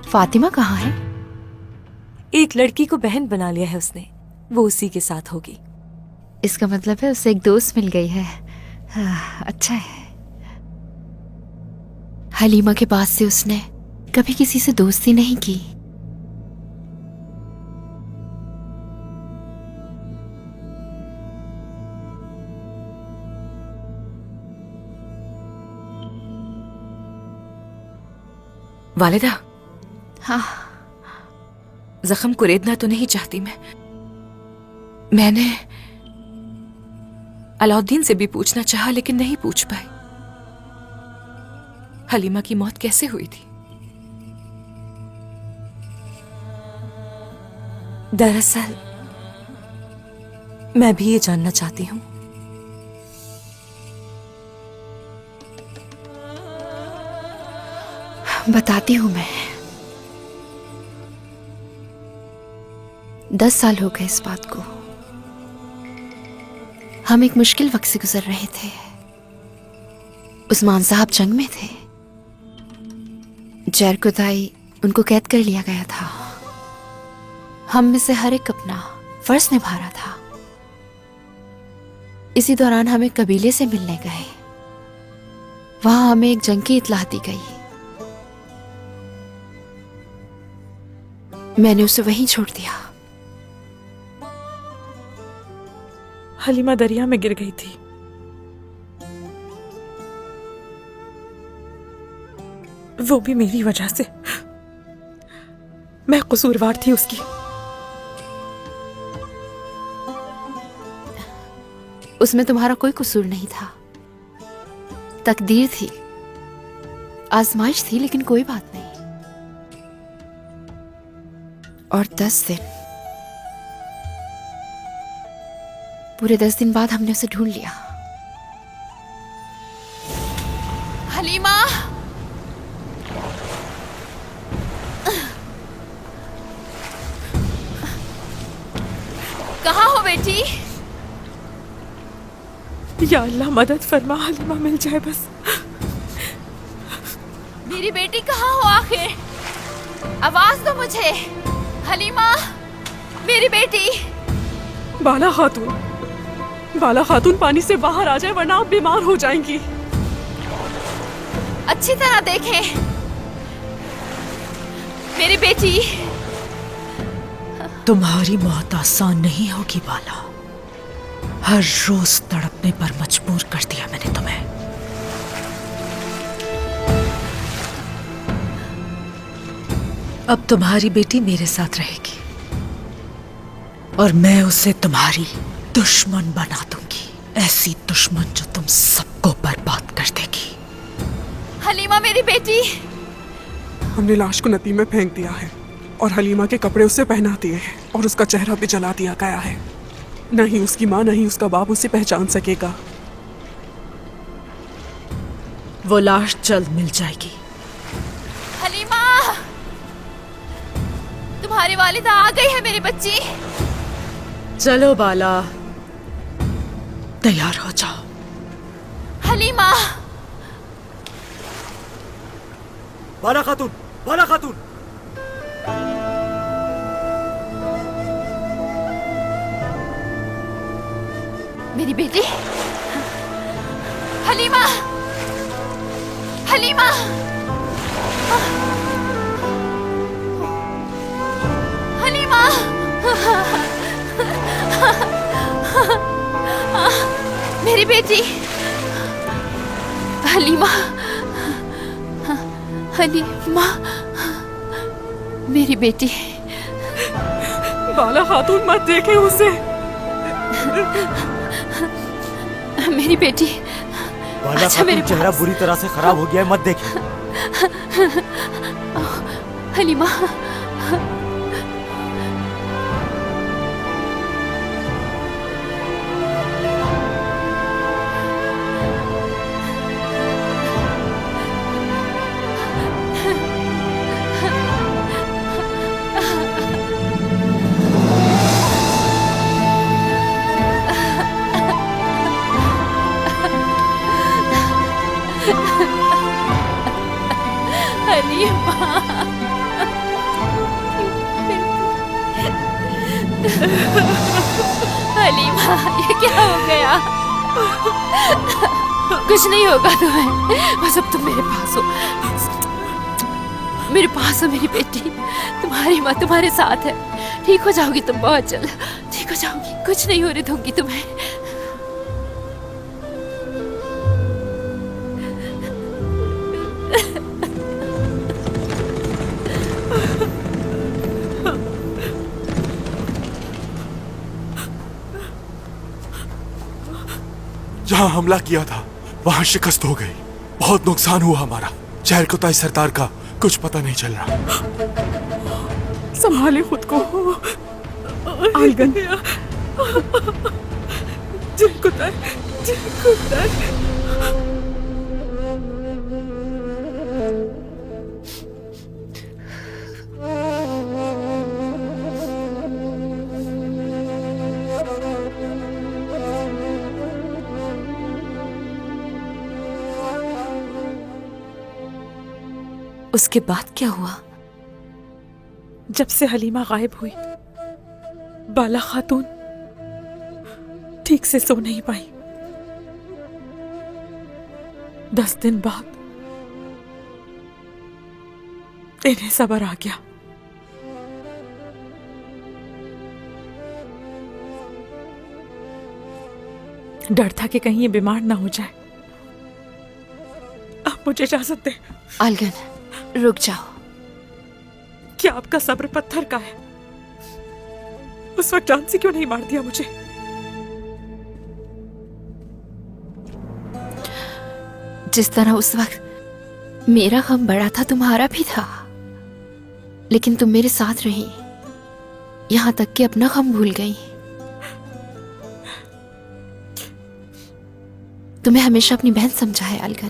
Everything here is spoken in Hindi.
फातिमा कहाँ है? एक लड़की को बहन बना लिया है उसने, वो उसी के साथ होगी। इसका मतलब है उसे एक दोस्त मिल गई है। अच्छा है। हलीमा के बाद से उसने कभी किसी से दोस्ती नहीं की। वालिदा, हाँ, जख्म कुरेदना तो नहीं चाहती मैंने अलाउद्दीन से भी पूछना चाहा लेकिन नहीं पूछ पाई। हलीमा की मौत कैसे हुई थी? दरअसल मैं भी ये जानना चाहती हूँ। बताती हूँ मैं। 10 साल हो गए इस बात को। हम एक मुश्किल वक्त से गुजर रहे थे। उस्मान साहब जंग में थे। जरकुदाई उनको कैद कर लिया गया था। हम में से हर एक अपना फर्ज निभा रहा था। इसी दौरान हम एक कबीले से मिलने गए। वहां हमें एक जंग की इत्तला दी गई। मैंने उसे वहीं छोड़ दिया। हलीमा दरिया में गिर गई थी। वो भी मेरी वजह से। मैं कसूरवार थी उसकी। उसमें तुम्हारा कोई कसूर नहीं था। तकदीर थी, आजमाइश थी, लेकिन कोई बात नहीं। और 10 दिन, पूरे 10 दिन बाद हमने उसे ढूंढ लिया। हलीमा, कहाँ हो बेटी? या अल्लाह मदद फरमा, हलीमा मिल जाए बस। मेरी बेटी कहाँ हो आखिर? आवाज दो मुझे। हलीमा, मेरी बेटी। बाला खातून पानी से बाहर आ जाए वरना आप बीमार हो जाएंगी। अच्छी तरह देखें मेरी बेटी। तुम्हारी मौत आसान नहीं होगी बाला। हर रोज तड़पने पर मजबूर कर दिया मैंने तुम्हें। अब तुम्हारी बेटी मेरे साथ रहेगी और मैं उसे तुम्हारी दुश्मन बना दूंगी। ऐसी दुश्मन जो तुम सबको बर्बाद कर देगी। हलीमा मेरी बेटी। हमने लाश को नदी में फेंक दिया है और हलीमा के कपड़े उसे पहना दिए हैं और उसका चेहरा भी जला दिया गया है। नहीं उसकी माँ नहीं उसका बाप उसे पहचान सकेगा। वो लाश जल्द मिल जाएगी। हलीमा, तुम्हारी वालिदा आ गई है मेरी बच्ची। चलो बाला, तैयार हो जाओ। हलीमा। बाला खातून, बाला खातून। मेरी बेटी। हलीमा, हलीमा। हलीमा, मेरी बेटी। हलीमा, हलीमा, मेरी बेटी। बाला खातून मत देखे उसे। मेरी बेटी। बाला अच्छा, मेरे खातून चेहरा बुरी तरह से खराब हो गया है, मत देखें। हलीमा। हलीमा। हलीमा, ये क्या हो गया? कुछ नहीं होगा तुम्हें, बस अब तुम मेरे पास हो, मेरे पास हो मेरी बेटी। तुम्हारी माँ तुम्हारे साथ है, ठीक हो जाओगी तुम बहुत जल्द, ठीक हो जाओगी, कुछ नहीं होने दूंगी तुम्हें। जहां हमला किया था वहां शिकस्त हो गई, बहुत नुकसान हुआ हमारा। शहर को ताई सरदार का कुछ पता नहीं चल रहा। संभाले खुद को आलगन। जिनकुतार, जिनकुतार। उसके बाद क्या हुआ? जब से हलीमा गायब हुई, बाला खातून ठीक से सो नहीं पाई। 10 दिन बाद इन्हें सब्र आ गया। डर था कि कहीं ये बीमार ना हो जाए। आप मुझे इजाजत दें। आलगन, रुक जाओ। क्या आपका सब्र पत्थर का है? उस वक्त जान से क्यों नहीं मार दिया मुझे? जिस तरह उस वक्त मेरा गम बड़ा था, तुम्हारा भी था, लेकिन तुम मेरे साथ रही, यहां तक कि अपना गम भूल गई। तुम्हें हमेशा अपनी बहन समझा है आलगन।